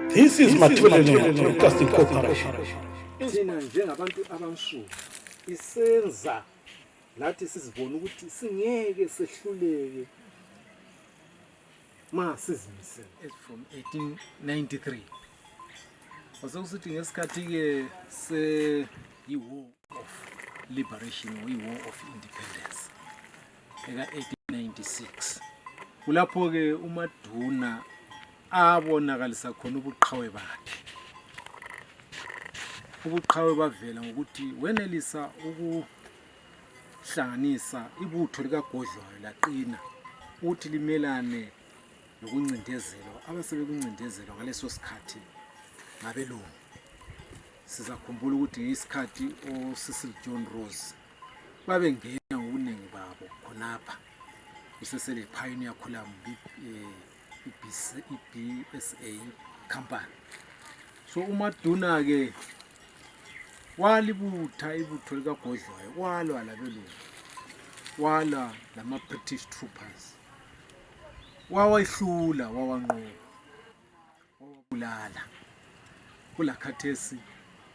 This is Maduna Broadcasting Corporation. Thina njengabantu abamshu isenza lathi sizibona ukuthi singeke sehluleke sizimisele. From 1893 wasekusithi ngesikhathi ke se war of liberation war of independence eka 1896 kulapho ke uMaduna abonakalisa khona ubuqhawe bakhe. Ubuqhawe bavela ngokuthi wenelisa ukuhlanganisa ibutho lika Godlwayo laqina ukuthi limelane nokuncindezelo abasebekuncindezelo ngaleso sikhathi ngabelungu. Sizakhumbula ukuthi ngesikhathi oCecil John Rose babengena ngobuningi babo khonapha usesele pioneer column BSA company. So uMaduna ke walibutha ibutho lika Godlwayo walwa labelungu, wala lama British troopers, wawayihlula, wawanqoba, wawabulala. Kulakhathesi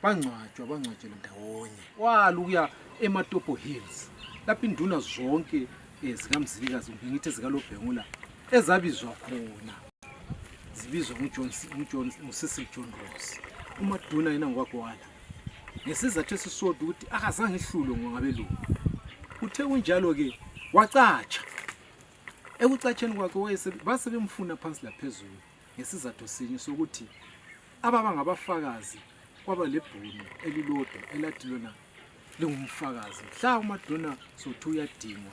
bangcwatshwa ndawonye, waluya eMatopo Hills lapho induna zonke zikaMzilikazi ngithi zikaLobhengula ezabizwa khona zibizwa uCecil John Rose. uMaduna yena ngwakwala ngesizathu esisodwa ukuthi akazange ehlulwe ngabelungu. Uthe kunjalo ke wacatsha. Ekucatsheni kwakhe basebemfuna phansi laphezulu ngesizathu sinye sokuthi ababa ngabafakazi kwaba lebhunu elilodwa elathi lona lingumfakazi. Mhla uMaduna sothi uyadingwa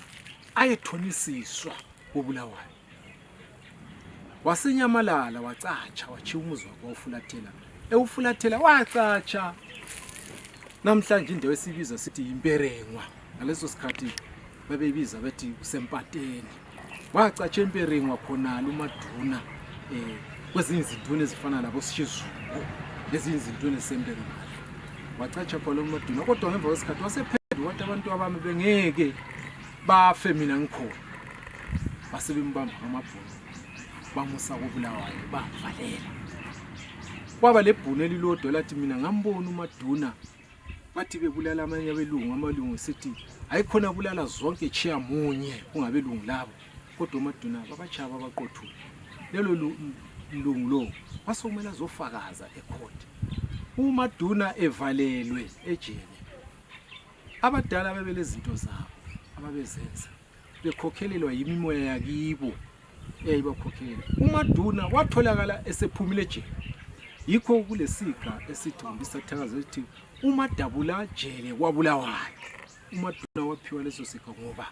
ayethonisiswa kobulawayo, wasenyamalala wacatsha wachiya umuzi wakhe wawufulathela. Ewufulathela wacatsha. Namhlanje indawo esibiza sithi imperengwa, ngaleso sikhathi babebiza bethi usempateni. Wacatsha emperengwa khona uMaduna kwezinye izinduna ezifana labo Sishizulu lezi izinduna esemperengwa. Wacatsha khona uMaduna kodwa ngemva kwesikhathi wasephendula wathi abantu abami bengeke bafe mina ngikhona. Basebembamba amabhunu bamusa kobulawayo bavalela. Kwaba lebhunu elilodwa lathi mina ngambona uMaduna bathi bebulala amanye abelungu. Amalungu sithi ayikhona bulala zonke chiya munye kungabelungu labo, kodwa uMaduna babachaba baqothula. Lelo lungu lo wasomela zofakaza ecourt. uMaduna evalelwe ejele, abadala babelezinto zabo ababezenza bekhokhelelwa yimimoya yakibo eyayibakhokhelela. uMaduna watholakala esephumile ejele. Yikho kulesiga esithi ngisathangaza ukuthi uMadabula jele kwabulawayo. uMaduna waphiwa leso siga ngoba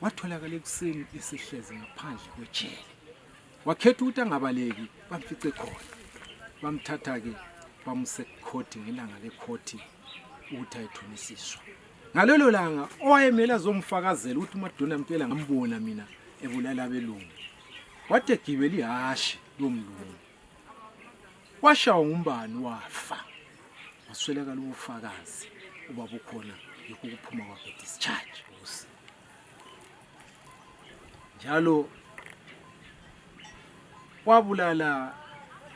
watholakala ekuseni esihleze ngaphandle kwejele. Wakhetha ukuthi angabaleki bamfice khona. Bamthatha ke bamuse ecourt ngelanga lecourt ukuthi ayithonisiswa. Ngalelo langa owayemela zomfakazela ukuthi uMaduna impela ngambona mina ebulala abelungu, wathi egibela ihashi lomlungu washawa ngumbani wafa. Waswelakala ubufakazi obabukhona yikho ukuphuma kwakhe discharge. Njalo wabulala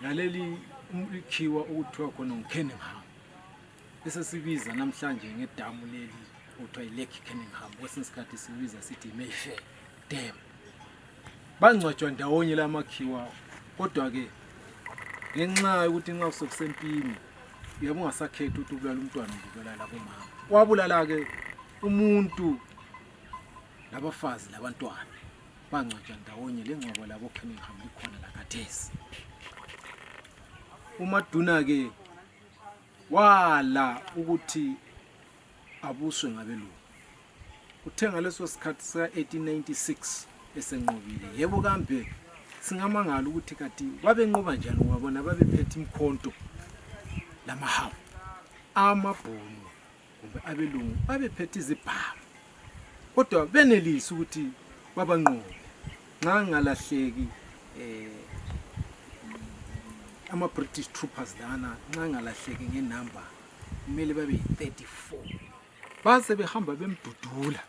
ngaleli umkhiwa ukuthiwa khona uCunningham esesibiza namhlanje ngedamu leli ukuthiwa iLake Cunningham, kwesinye isikhathi sibiza sithi Mayfair Dam. Bangcwatshwa ndawonye lamakhiwa, kodwa ke ngenxa yokuthi nxa usokusempini yebo ungasakhetha ukuthi ubulala umntwana ngibulala bomama. Wabulala ke umuntu labafazi labantwana bangcwatshwa ndawonye. Lengcwaba labo Cunningham likhona lakathesi. uMaduna ke wala ukuthi abuswe ngabelungu. Uthe ngaleso sikhathi sa 1896 esenqobile. Yebo kambe singamangala ukuthi kati babenqoba njani wabona babephethe imkhonto lamahawu amabhunu kumbe abelungu babephethe izibhamu, kodwa benelisa ukuthi babanqobe nxa ngalahleki ama British troopers lana nxa ngalahleki ngenamba kumele babe 34. Base behamba bemdudula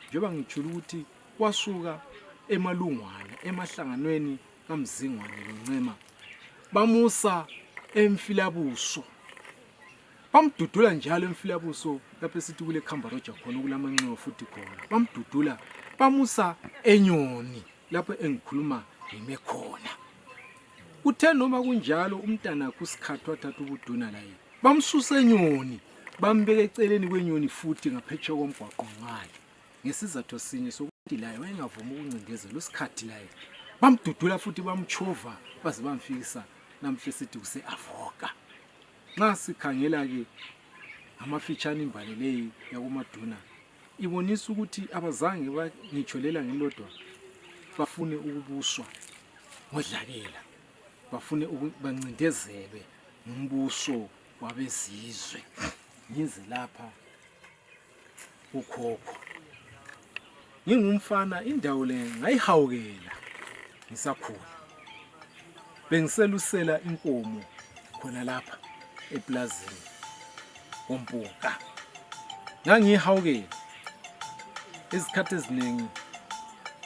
njengoba ngitshula ukuthi wasuka emalungwane emahlanganweni kaMzingwane loNcema bamusa emfilabuso. Bamdudula njalo emfilabuso lapho esithi kule Khambaroja khona kulamanxiwa futhi khona. Bamdudula bamusa Enyoni lapho engikhuluma ngime khona. Uthe noma kunjalo umntana kusikhathi wathatha ubuduna la yena. Bamsusa Enyoni, bambeka eceleni kwenyoni futhi ngaphetshe komgwaqo ngayo. Ngesizathu sinye sokuthi laye wayengavuma ukuncindezela usikhathi la yena. Bamdudula futhi bamchova baze bamfikisa namhle sithi kuse Avoca. Nxa sikhangela ke amafitshane imbali leyi yakumaduna ibonisa ukuthi abazange bangitsholela ngelodwa bafune ukubuswa ngodlakela, bafune bancindezelwe ngumbuso wabezizwe. Ngize lapha ukhokho ngingumfana, indawo le ngayihawukela ngisakhula. Bengiselusela inkomo khona lapha eplazini kompuka. Ngangihawukela izikhathi eziningi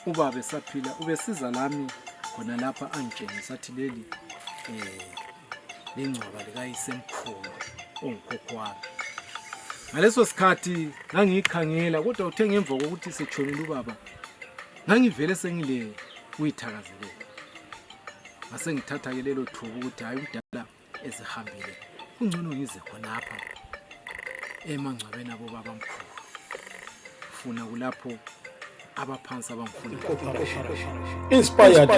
ubaba esaphila ubesiza lami khona lapha angitshengisa athi leli lengcwaba likayisemkhulu ongukhokho wami. Ngaleso sikhathi ngangikhangela kodwa uthe ngemva kokuthi setshonile ubaba ngangivele sengile kuyithakazelela. Ngase ngithatha ke lelo thubu ukuthi hayi umdala ezihambile kungcono ngize khonapha emangcwabeni abo baba mkhulu. Funa kulapho abaphansi abangifuna. Inspired.